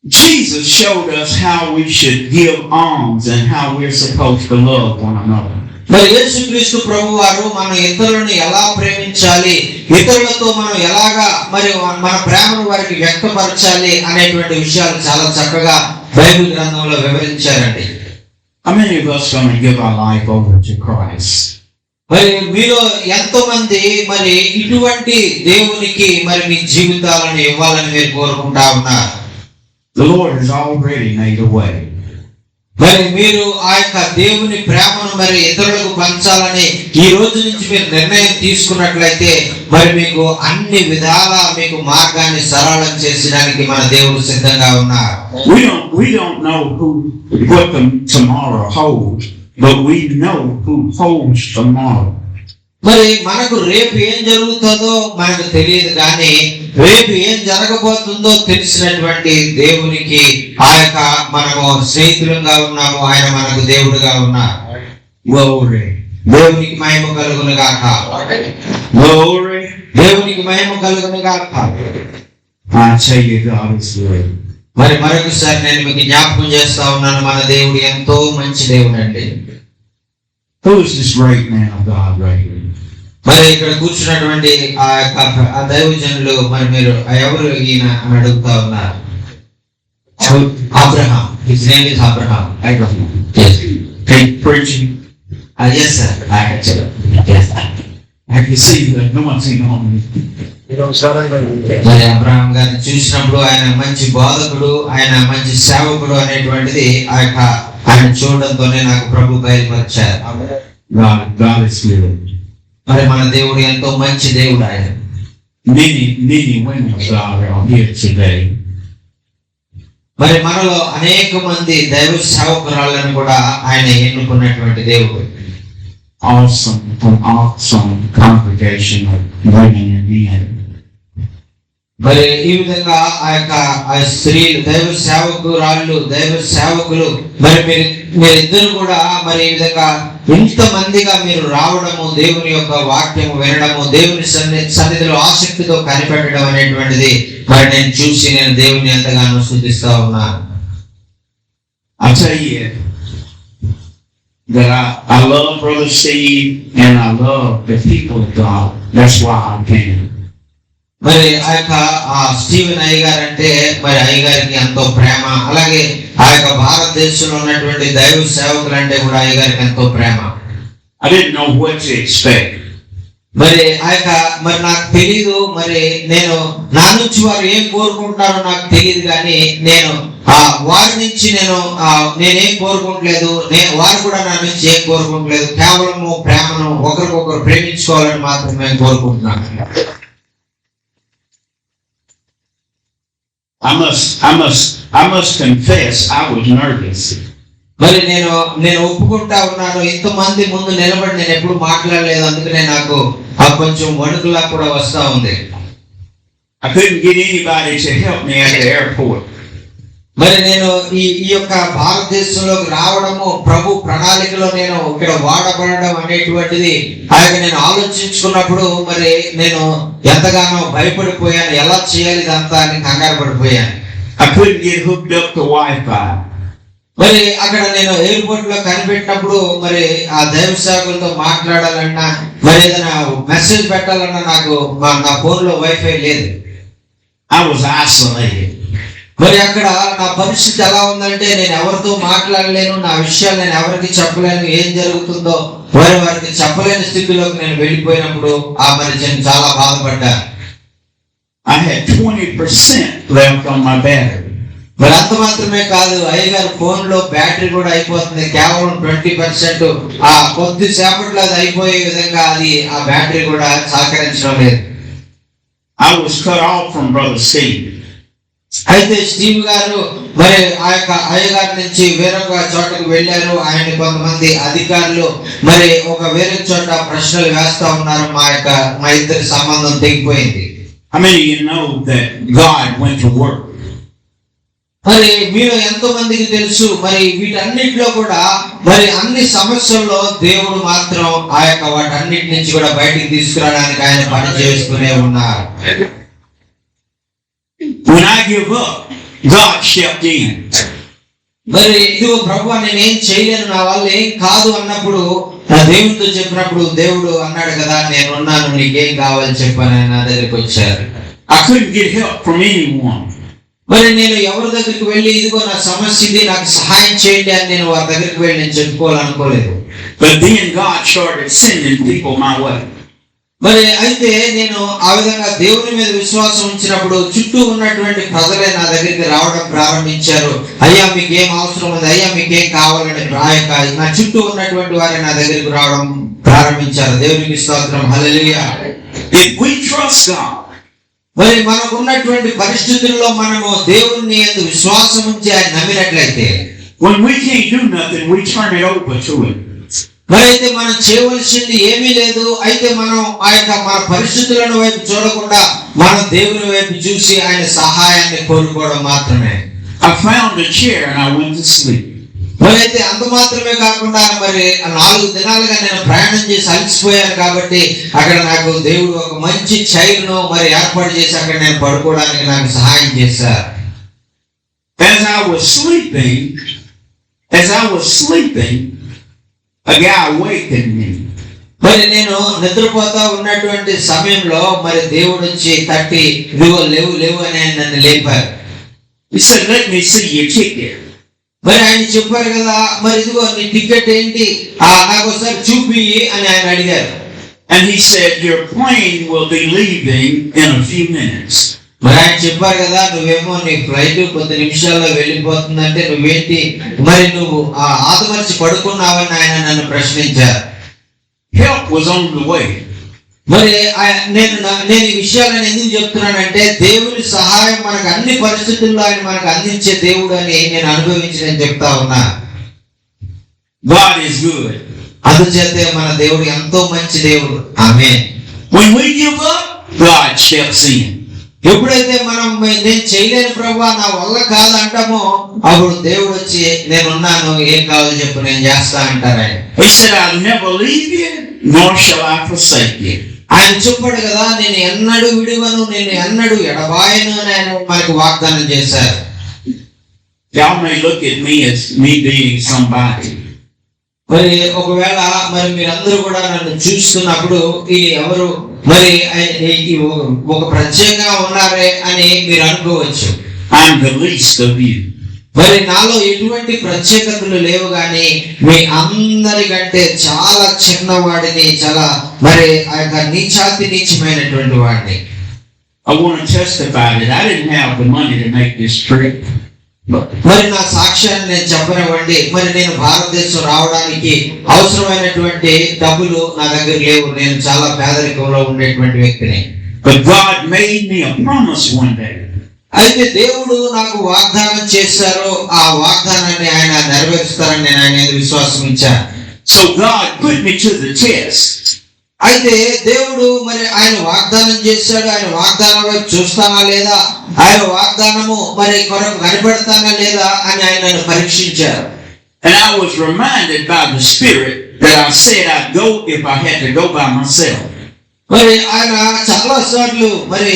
Jesus showed us how we should give alms and how we're supposed to love one another. మరి యేసుక్రీస్తు ప్రభువారు మనం ఇతరులను ఎలా ప్రేమించాలి, ఇతరులతో మనం ఎలాగా మరి మన ప్రేమను వారికి వ్యక్తపరచాలి అనేటువంటి విషయాలు చాలా చక్కగా బైబిల్ గ్రంథంలో వివరించారండి. How many of us going to give our life over to Christ? మరి మీలో ఎంతో మంది మరి ఇటువంటి దేవునికి మరి మీ జీవితాలను ఇవ్వాలని మీరు కోరుకుంటా ఉన్నారు? The Lord has already made a way. మరి మీరు ఆ యొక్క దేవుని ప్రేమను మరి ఇతరులకు పంచాలని ఈ రోజు నుంచి మీరు నిర్ణయం తీసుకున్నట్లయితే మరి మీకు అన్ని విధాల మీకు మార్గాన్ని సరళం చేసడానికి మన దేవుడు సిద్ధంగా ఉన్నారు. We don't know what tomorrow holds, but we know who holds tomorrow. మరి మనకు రేపు ఏం జరుగుతుందో మనకు తెలియదు, కానీ రేపు ఏం జరగబోతుందో తెలిసినటువంటి దేవునికి ఆ యొక్క మనము స్నేహితులుగా ఉన్నాము, ఆయన మనకు దేవుడుగా ఉన్నారు. దేవునికి మహిమ కలుగును గాక. దేవునికి మహిమ కలుగును గాక. మరి మరొకసారి నేను మీకు జ్ఞాపకం చేస్తా ఉన్నాను, మన దేవుడు ఎంతో మంచి దేవుడు అండి. Who is this great man of God right here? మరి ఇక్కడ కూర్చున్నటువంటి ఆ యొక్క దైవజనులు మరి మీరు ఎవరు ఈయన అని అడుగుతా ఉన్నారు. Abraham. His name is Abraham. Yes. Preaching. Yes sir. Yes. I can see the anointing on me. మరి అబ్రహాం గారిని చూసినప్పుడు ఆయన మంచి బోధకుడు, ఆయన మంచి సేవకుడు అనేటువంటిది ఆ యొక్క ఆయన చూడడంతోనే నాకు ప్రభు బయలుపరిచారు. God is good. మరి మన దేవుడు ఎంతో మంచి దేవుడు. ఆయన many women of God are here today. మరి మనలో అనేక మంది దైవ సేవకురాలను కూడా ఆయన ఎన్నుకున్నటువంటి దేవుడు. Awesome congregation of women and men. మరి ఈ విధంగా ఆ యొక్క స్త్రీలు దైవ సేవకురాళ్ళు, దైవ సేవకులు మరి మీరిద్దరు కూడా మరి ఈ విధంగా ఇంత మందిగా మీరు రావడము, దేవుని యొక్క వాక్యము వినడము, దేవుని సన్నిధిలో ఆసక్తితో కనిపెట్టడం అనేటువంటిది మరి నేను చూసి నేను దేవుని ఎంతగానో స్తుతిస్తా ఉన్నాను. I tell you that I love Brother Steve and I love the people of God. That's why I came. మరి ఆ యొక్క స్టీవెన్ అయ్యగారు అంటే మరి అయ్యగారికి ఎంతో ప్రేమ, అలాగే ఆ యొక్క భారతదేశంలో ఉన్నటువంటి దైవ సేవకులు అంటే కూడా అయ్యగారికి ఎంతో ప్రేమ. I didn't know what to expect. మరి ఆ యొక్క మరి నాకు తెలియదు, మరి నేను నా నుంచి వారు ఏం కోరుకుంటారో నాకు తెలియదు, కానీ నేను వారి నుంచి నేనేం కోరుకోవట్లేదు, వారు కూడా నా నుంచి ఏం కోరుకోవట్లేదు, కేవలము ప్రేమను ఒకరికొకరు ప్రేమించుకోవాలని మాత్రం నేను కోరుకుంటున్నాను. I must confess I was nervous. మరి నేను ఒప్పుకుంటా ఉన్నాను, ఇంతమంది ముందు నిలబడి నేను ఎప్పుడు మాట్లాడలేదు, అందుకనే నాకు కొంచెం వణుకులా కూడా వస్తా ఉంది. I couldn't get anybody to help me at the airport. మరి నేను ఈ యొక్క భారతదేశంలోకి రావడము ప్రభు ప్రణాళికలో నేను ఇక్కడ వాడబడడం అనేటువంటిది ఆయన నేను ఆలోచించుకున్నప్పుడు మరి నేను ఎంతగానో భయపడిపోయాను, ఎలా చేయాలి ఇదంతా అని కంగారు పడిపోయాను. I couldn't get hooked up to Wi-Fi. మరి అక్కడ నేను ఎయిర్పోర్ట్ లో కనిపెట్టినప్పుడు మరి ఆ దైవ సేవకులతో మాట్లాడాలన్నా మరి ఏదైనా మెసేజ్ పెట్టాలన్నా నాకు నా ఫోన్ లో వైఫై లేదు. I was isolated. మరి అక్కడ నా పరిస్థితి ఎలా ఉందంటే నేను ఎవరితో మాట్లాడలేను, నా విషయాలు నేను ఎవరికి చెప్పలేను, ఏం జరుగుతుందో వారికి చెప్పలేని స్థితిలోకి నేను వెళ్ళిపోయినప్పుడు ఆ మరి నేను చాలా బాధపడ్డాను. I had 20% left on my battery. మరి అంత మాత్రమే కాదు, అయ్యగారు ఫోన్ లో బ్యాటరీ కూడా అయిపోతుంది, కేవలం 20%. ఆ కొద్దిసేపట్లో అది అయిపోయే విధంగా అది ఆ బ్యాటరీ కూడా సహకరించడం లేదు. I was cut off from Brother Steve. అయితే స్టీవ్ గారు మరి ఆ యొక్క అయ్యగారి నుంచి వేరొక చోటకు వెళ్ళారు. ఆయన కొంతమంది అధికారులు మరి ఒక వేరే చోట ప్రశ్నలు వేస్తా ఉన్నారు. మా ఇద్దరి సంబంధం తెగిపోయింది. How many of you know that God went to work? మరి మీరు ఎంతో మందికి తెలుసు, మరి వీటన్నిటిలో కూడా మరి అన్ని సమస్యల్లో దేవుడు మాత్రం ఆ యొక్క వాటన్నిటి నుంచి కూడా బయటికి తీసుకురావడానికి ఆయన పని చేస్తూనే ఉన్నారు. When I give up, God stepped in. మరి ఇదిగో ప్రభువా నేనేం చేయలేను, నా వల్ల ఏం కాదు అన్నప్పుడు నా దేవుడితో చెప్పినప్పుడు దేవుడు అన్నాడు కదా, నేను ఉన్నాను, నీకేం కావాలి చెప్పని నా దగ్గరికి వచ్చారు. I couldn't get help from anyone. మరి నేను ఎవరి దగ్గరికి వెళ్ళి ఇదిగో నా సమస్య ఇది, నాకు సహాయం చేయండి అని నేను వారి దగ్గరికి వెళ్ళి నేను చెప్పుకోవాలనుకోలేదు. But then God started sending people my way. మరి అయితే నేను ఆ విధంగా దేవుని మీద విశ్వాసం ఉంచినప్పుడు చుట్టూ ఉన్నటువంటి ప్రజలే నా దగ్గరికి రావడం ప్రారంభించారు. అయ్యా మీకు ఏం అవసరం ఉంది, అయ్యా మీకేం కావాలని నా చుట్టూ ఉన్నటువంటి వారే నా దగ్గరికి రావడం ప్రారంభించారు. దేవునికి స్తోత్రం, హల్లెలూయా. If we trust God, మరి మనకు ఉన్నటువంటి పరిస్థితుల్లో మనము దేవుని యందు విశ్వాసం ఉంచి ఆయన నమ్మినట్లయితే, when we can't do nothing, we turn it over to Him. మరి అయితే మనం చేయవలసింది ఏమీ లేదు. అయితే మనం ఆ యొక్క మన పరిస్థితులను వైపు చూడకుండా మనం దేవుని వైపు చూసి ఆయన సహాయాన్ని కోరుకోవడం మాత్రమే. I found a chair and I went to sleep. మరి అయితే అంత మాత్రమే కాకుండా మరి 4 దినాలుగా నేను ప్రయాణం చేసి అలసిపోయాను కాబట్టి అక్కడ నాకు దేవుడు ఒక మంచి చైర్ను మరి ఏర్పాటు చేసి అక్కడ నేను పడుకోవడానికి నాకు సహాయం చేశారు. As I was sleeping, a guy awakened me. మరి నేను నిద్రపోతా ఉన్నటువంటి సమయంలో మరి దేవుడు వచ్చి తట్టి ఇదిగో లేవు అని ఆయన నన్ను లేపారు. He said, "Let me see your ticket." మరి ఆయన చెప్పారు కదా, మరి ఇదిగో నీ టికెట్ ఏంటి, నాకు ఒకసారి చూపి అని ఆయన అడిగారు. And he said, "Your plane will be leaving in a few minutes." మరి ఆయన చెప్పారు కదా, నువ్వేమో నీ ఫ్లైట్ కొద్ది నిమిషాల్లో వెళ్ళిపోతుందంటే నువ్వేంటి మరి నువ్వు ఆదమర్చి పడుకున్నావని ఆయన నన్ను ప్రశ్నించారు. Help was on the way. మరి నేను ఈ విషయాలను ఎందుకు చెప్తున్నానంటే దేవుని సహాయం మనకు అన్ని పరిస్థితుల్లో ఆయన మనకు అందించే దేవుడు అని నేను అనుభవించి నేను చెప్తా ఉన్నా. God is good. అందుచేతే మన దేవుడు ఎంతో మంచి దేవుడు. ఆమేన్. When we give up, God steps in. ఎప్పుడైతే మనం నేను చేయలేను ప్రభువా నా వల్ల కాదంటామో అప్పుడు దేవుడు వచ్చి నేనున్నాను, ఏం కావాలో చెప్పు నేను చేస్తా అంటారు ఆయన. He said, "I'll never leave you, nor shall I forsake you." ఆయన చెప్పాడు కదా, నేను ఎన్నడూ విడువను, నేను ఎన్నడూ ఎడబాయను అని ఆయన మనకు వాగ్దానం చేశారు. Y'all may look at me as me being somebody. మరి ఒకవేళ మరి మీరందరూ కూడా నన్ను చూస్తున్నప్పుడు ఈ ఎవరు మరి ఒక ప్రత్యేకంగా ఉన్నారే అని మీరు అనుకోవచ్చు. I'm the least of you. మరి నాలో ఎటువంటి ప్రత్యేకతలు లేవు కానీ మీ అందరికంటే చాలా చిన్నవాడిని, చాలా మరి ఆ యొక్క నీచమైనటువంటి వాడిని. I want to testify that I didn't have the money to make this trip. మరి నా సాక్ష్యాన్ని నేను చెప్పనివ్వండి. మరి నేను భారతదేశం రావడానికి అవసరమైనటువంటి డబ్బులు నా దగ్గర లేవు. నేను చాలా పేదరికంలో ఉండేటువంటి వ్యక్తిని. But God made me a promise one day. అయితే దేవుడు నాకు వాగ్దానం చేశారు, ఆ వాగ్దానాన్ని ఆయన నెరవేరుస్తారని నేను ఆయన విశ్వాసం ఇచ్చాను. So God put me to the test. అయితే దేవుడు మరి ఆయన వాగ్దానం చేశాడు. ఆయన వాగ్దానం వైపు చూస్తానా లేదా, ఆయన వాగ్దానము మరి కొరకు కనిపెడతానా లేదా అని ఆయన నన్ను పరీక్షించారు. And I was reminded by the Spirit that I said I'd go if I had to go by myself. మరి ఆయన చాలా సార్లు మరి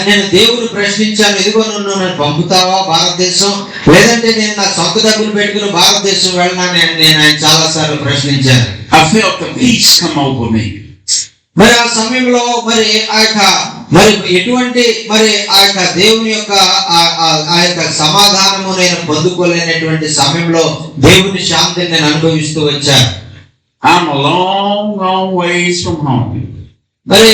నేను దేవుడు ప్రశ్నించాను, ఇదిగో నన్ను పంపుతావా భారతదేశం, లేదంటే నేను నా సొంత డబ్బులు పెట్టుకుని భారతదేశం వెళ్ళానని నేను ఆయన చాలా సార్లు ప్రశ్నించాను. I felt the peace come over me. మరి ఆ సమయంలో మరి ఆ యొక్క మరి ఎటువంటి మరి ఆ యొక్క దేవుని యొక్క ఆ యొక్క సమాధానము నేను పొందుకోలేనటువంటి సమయంలో దేవుని శాంతిని నేను అనుభవిస్తూ వచ్చాను. I'm a long ways from home. మరి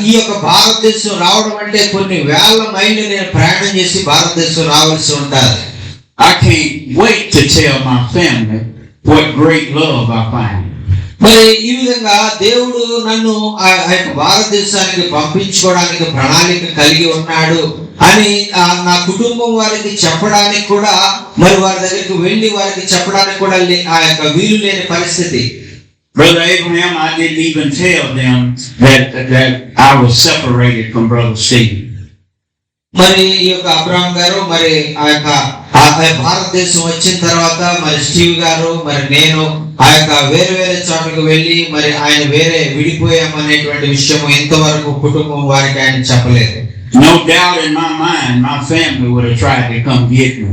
ఈ యొక్క భారతదేశం రావడం అంటే కొన్ని వేల మైళ్ళు నేను ప్రయాణం చేసి భారతదేశం రావాల్సి ఉంటారు. I can't wait to tell my family what great love I find. మరి ఈ విధంగా దేవుడు నన్ను ఆ యొక్క భారతదేశానికి పంపించుకోవడానికి ప్రణాళిక కలిగి ఉన్నాడు అని నా కుటుంబం వారికి చెప్పడానికి కూడా, మరి వారి దగ్గరికి వెళ్ళి వారికి చెప్పడానికి కూడా ఆ యొక్క వీలు లేని పరిస్థితి. Brother Abraham, I didn't even tell them that I was separated from Brother Steve. మరి ఈ యొక్క అబ్రహాం గారు మరి ఆ యొక్క భారతదేశం వచ్చిన తర్వాత మరి స్టీవ్ గారు మరి నేను ఆ యొక్క వేరే వేరే చోట్లకు వెళ్ళి మరి ఆయన వేరే విడిపోయామనేటువంటి విషయం ఇంతవరకు కుటుంబం వారికి ఆయన చెప్పలేదు. No doubt in my mind, my family would have tried to come get me.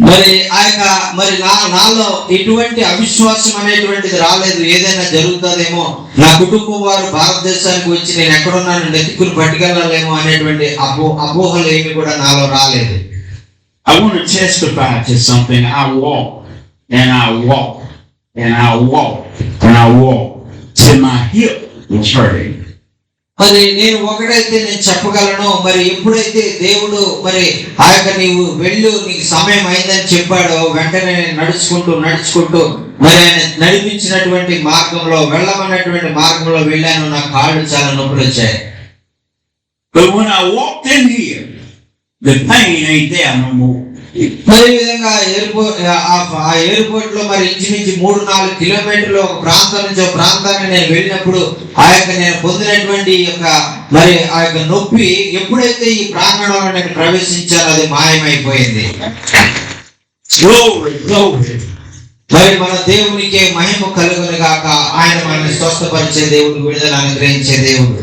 మరి ఆ యొక్క మరి నాలో ఎటువంటి అవిశ్వాసం అనేటువంటిది రాలేదు. ఏదైనా జరుగుతుందేమో, నా కుటుంబం వారు భారతదేశానికి వచ్చి నేను ఎక్కడున్నాను నెత్తుకుని పట్టుకెళ్ళాలేమో అనేటువంటి అపోహలు ఏమి కూడా నాలో రాలేదు. I want to testify to something. I walk and I walk and I walk and I walk till my hip was hurting. మరి నేను ఒకటైతే నేను చెప్పగలను, మరి ఎప్పుడైతే దేవుడు మరి ఆ యొక్క నీవు వెళ్ళు నీకు సమయం అయిందని చెప్పాడో వెంటనే నడుచుకుంటూ మరి ఆయన నడిపించినటువంటి మార్గంలో వెళ్ళమన్నటువంటి మార్గంలో వెళ్ళాను. నా కాళ్ళు చాలా నొప్పులు వచ్చాయి. But when I walked in here, the pain ain't there no more. మరి ఈ విధంగా ఎయిర్పోర్ట్ లో మరి ఇంచుమించు 3-4 కిలోమీటర్లు ఒక ప్రాంతం నుంచి ఒక ప్రాంతాన్ని నేను వెళ్ళినప్పుడు ఆ యొక్క నేను పొందినటువంటి యొక్క మరి ఆ యొక్క నొప్పి ఎప్పుడైతే ఈ ప్రాంగణంలో నేను ప్రవేశించానో అది మాయమైపోయింది. మరి మన దేవునికి మహిమ కలుగును గాక. ఆయన మనల్ని స్వస్థపరిచే దేవుడు, విడుదల అనుగ్రహించే దేవుడు.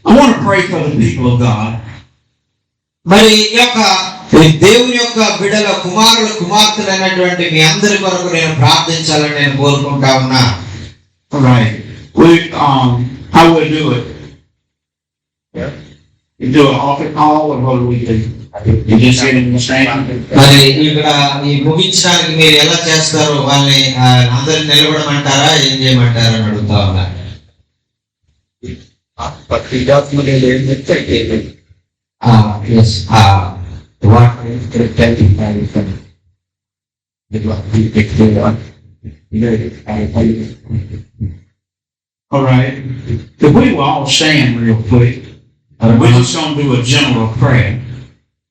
I want to pray for the people of God. మరి ఈ యొక్క దేవుని యొక్క బిడ్డల కుమార్తెలు అయినటువంటి మీ అందరి కొరకు నేను ప్రార్థించాలని నేను కోరుకుంటా ఉన్నా. Right. How we do it? You do an offer call or what do we do? You just get in the stand? మరి ఇక్కడ ఈ ముగించడానికి మీరు ఎలా చేస్తారు? వాళ్ళని అందరిని నిలబడమంటారా, ఏం చేయమంటారా అని అడుగుతా ఉన్నా. Yes. What is the telling? All right. If we will all stand real quick, we're just going to do a general prayer.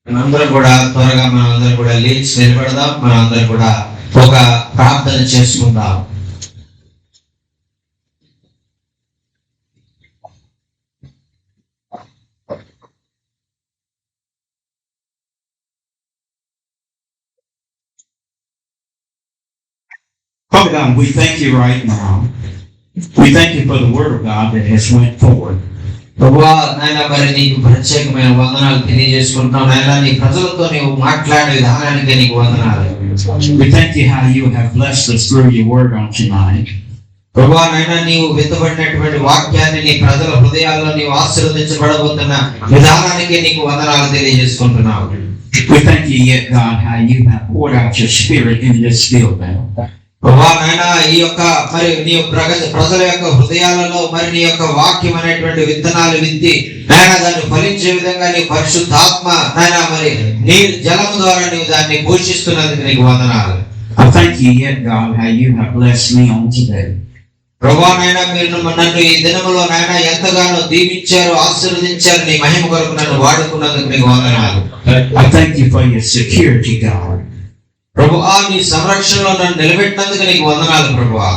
మనందరం కూడా త్వరగా మనందరం కూడా లేచి నిలబడదాం. మనందరం కూడా ఒక ప్రార్థన చేసుకుందాం. Father God, we thank you right now. We thank you for the word of God that has went forward. ప్రభువా నాయన మరి నీకు ప్రత్యేకమైన వందనాలు తెలియజేసుకుంటున్నాం. నాయన నీ ప్రజలతో నీవు మాట్లాడే విధానానికి నీకు వందనాలు. We thank you how you have blessed us through your word on tonight. ప్రభువా నాయన నీవు విత్తబడినటువంటి వాక్యాన్ని నీ ప్రజల హృదయాల్లో నీవు ఆశీర్వదించబడబోతున్న విధానానికి నీకు వందనాలు తెలియజేసుకుంటున్నావు. We thank you yet, God, how you have poured out your spirit in this building. ప్రభువా నాయన ఈ యొక్క మరి నీ ప్రజల యొక్క హృదయాలలో మరి నీ యొక్క వాక్యం అనేటువంటి విత్తనాలు విత్తి నాయన దాన్ని ఫలించే విధంగా నీ పరిశుద్ధాత్మ నాయన మరి నీ జలము ద్వారా నీవు దాన్ని పోషిస్తున్నందుకు నీకు వందనాలు. I thank you yet, God, how you have blessed me on today. ప్రభువా నాయన మీరు నన్ను ఈ దినములో నాయన ఎంతగానో దీవించారు, ఆశీర్వదించారు. నీ మహిమ కొరకు నన్ను వాడుకున్నందుకు నీకు వందనాలు. I thank you for your security, God. ప్రభువా నీ సంరక్షణలో నన్ను నిలబెట్టినందుకు నీకు వందనాలు ప్రభువా.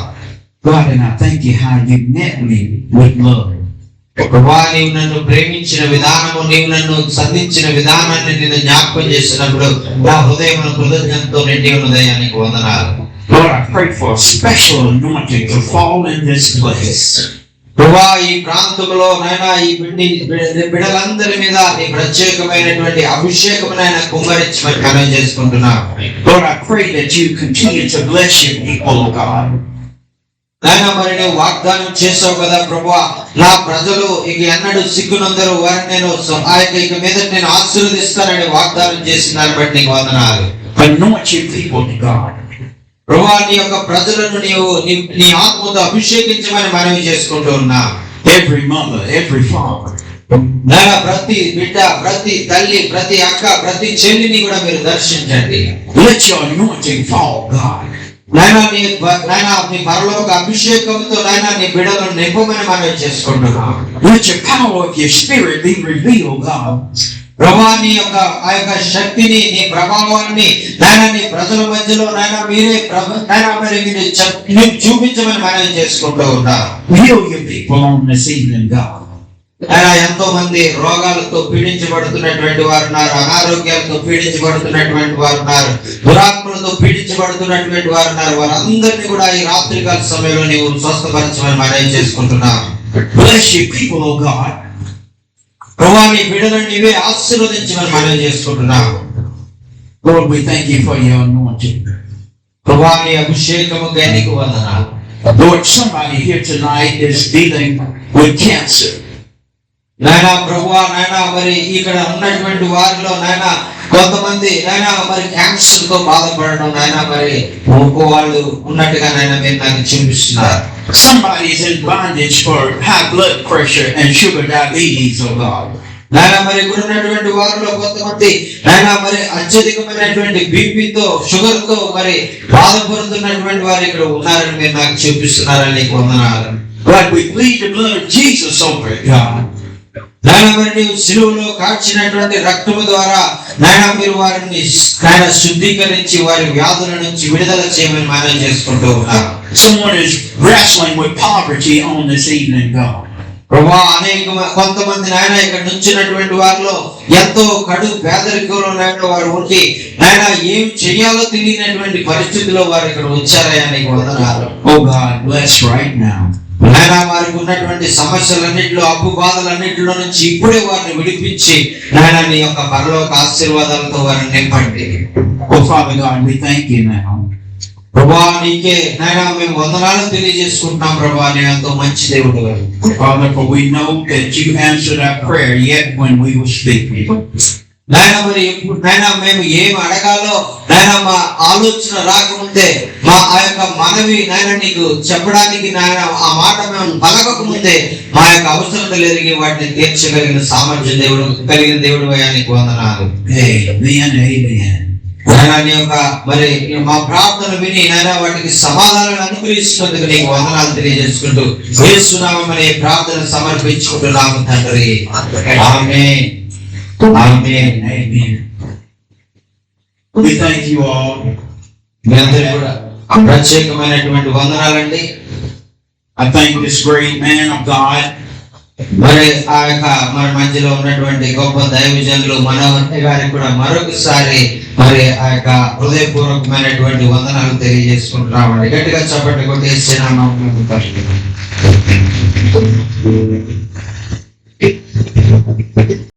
God, and I thank you how you met me with love. ప్రభువా నీవు నన్ను ప్రేమించిన విధానము, నీవు నన్ను సంధించిన విధానాన్ని నేను జ్ఞాపకం చేసినప్పుడు నా హృదయం కృతజ్ఞతతో నిండి ఉన్నదయ్యా, నీకు వందనాలు. Lord, I pray for a special anointing to fall in this place. ప్రభువా ఈ ప్రాంతంలో నాయన ఈ బిడ్డలందరి మీద నీ ప్రత్యేకమైనటువంటి అభిషేకం నాయన కుమ్మరించమని మనం చేసుకుంటున్నాం. Lord, I pray that you continue to bless your people, oh God. నాయన మరి నువ్వు వాగ్దానం చేసావు కదా ప్రభువా, నా ప్రజలు ఇక ఎన్నడూ సిగ్గునందరూ వారిని నేను ఇక మీద నేను ఆశీర్వదిస్తానని వాగ్దానం చేసిన దాన్ని బట్టి నీకు వందనాలు. Anoint your people to God. ప్రభువా నీ యొక్క ప్రజలను నీవు నీ ఆత్మతో అభిషేకించమని మనవి చేసుకుంటూ ఉన్నా. Every mother, every father. నాయన ప్రతి బిడ్డ, ప్రతి తల్లి, ప్రతి అక్క, ప్రతి చెల్లిని కూడా మీరు దర్శించండి. Let your anointing fall, God. నాయన నీ పరలోక అభిషేకంతో నాయన నీ బిడ్డలను నింపమని మనవి చేసుకుంటున్నాం. Let your power of your spirit be revealed, God. ప్రభువా నీ యొక్క ఆ యొక్క శక్తిని, నీ ప్రభావాన్ని నాయన నీ ప్రజల మధ్యలో నాయన మీరే నాయన మరి మీరు చూపించమని మనవి చేసుకుంటూ ఉన్నారు. Heal your people on this evening, God. ఆయన ఎంతో మంది రోగాలతో పీడించబడుతున్నటువంటి వారు ఉన్నారు, అనారోగ్యాలతో పీడించబడుతున్నటువంటి వారు ఉన్నారు, దురాత్మలతో పీడించబడుతున్నటువంటి వారు ఉన్నారు. వారందరినీ కూడా ఈ రాత్రికాల సమయంలో నీవు స్వస్థపరచమని మనం చేసుకుంటున్నాం. Bless your people, oh God. ప్రభువా నీ బిడ్డలను నీవే ఆశీర్వదించమని మనం చేసుకుంటున్నాం. Lord, we thank you for your anointing. ప్రభువా నీ అభిషేకముగా నీకు వందనాలు. Lord, somebody here tonight is dealing with cancer. నాయన ప్రభువా నాయన మరి ఇక్కడ ఉన్నటువంటి వారిలో నాయన కొంతమంది నాయన మరి క్యాన్సర్ తో బాధపడడం నాయన మరి వాళ్ళు ఉన్నట్టుగా నాయన మీరు నాకు చూపిస్తున్నారు. Somebody is in bondage for high blood pressure and sugar diabetes, oh God. నాయన మరి ఇక్కడ ఉన్నటువంటి వారిలో కొంతమంది నాయన మరి అత్యధికమైనటువంటి బీపీతో, షుగర్ తో మరి బాధపడుతున్నటువంటి వారు ఇక్కడ ఉన్నారని మీరు నాకు చూపిస్తున్నారని నీకు వందనాలు. But we plead the blood of Jesus over it, God. నాయన మరి నీవు శిలువలో కాచినటువంటి రక్తము ద్వారా నాయన మీరు వారిని నాయన శుద్ధీకరించి వారి వ్యాధుల నుంచి విడుదల చేయమని మనం చేసుకుంటూ ఉన్నాం. Someone is wrestling with poverty on this evening, God. ప్రభువా కొంతమంది నాయన ఇక్కడ నుంచినటువంటి వారిలో ఎంతో కడు పేదరికంలో నాయన వారు ఉండి నాయన ఏం చెయ్యాలో తెలియనటువంటి పరిస్థితిలో వారు ఇక్కడ వచ్చారయ్యా నీకు వందనాలు. Oh God, bless right now. నాయన వారికి ఉన్నటువంటి సమస్యలన్నింటిలో, అప్పు బాధలన్నింటిలో నుంచి ఇప్పుడే వారిని విడిపించి నాయన నీ యొక్క పరలోక ఆశీర్వాదాలతో వారిని నింపండి. Oh Father God, we thank you now. ప్రభువా నీకే నాయన మేము వందనాలు తెలియజేసుకుంటున్నాం. ప్రభువా నీ ఎంతో మంచి దేవుడు. Father, for we know that you answered our prayer yet when we were speaking. నాయన మరి ఇప్పుడు నాయన మేము ఏం అడగాలో నాయన మా ఆలోచన రాకముందే, మా ఆ యొక్క మనవి నాయన నీకు చెప్పడానికి నాయన ఆ మాట మేము పలకక ముందే మా యొక్క అవసరతలు ఎరిగి వాటిని తీర్చగలిగిన సామర్థ్యం కలిగిన దేవుడు అయ్యా నీకు వందనాలు. నాయన నీ యొక్క మరి మా ప్రార్థన విని నాయన వాటికి సమాధానాలు అనుగ్రహిస్తున్నందుకు నీకు వందనాలు తెలియజేసుకుంటూ యేసునామమున ప్రార్థన సమర్పించుకుంటున్నాము తండ్రి. ఆమేన్. Amen. Amen. We thank you all. మీ అందరికీ కూడా ప్రత్యేకమైనటువంటి వందనాలండి. I thank this great man of God. మరి ఆ యొక్క మన మధ్యలో ఉన్నటువంటి గొప్ప దైవజనులు మనోహర్ గారికి కూడా మరొకసారి మరి ఆ యొక్క హృదయపూర్వకమైనటువంటి వందనాలు తెలియజేసుకుంటున్నామండి. గట్టిగా చప్పట్లు కొట్టేసి నామమున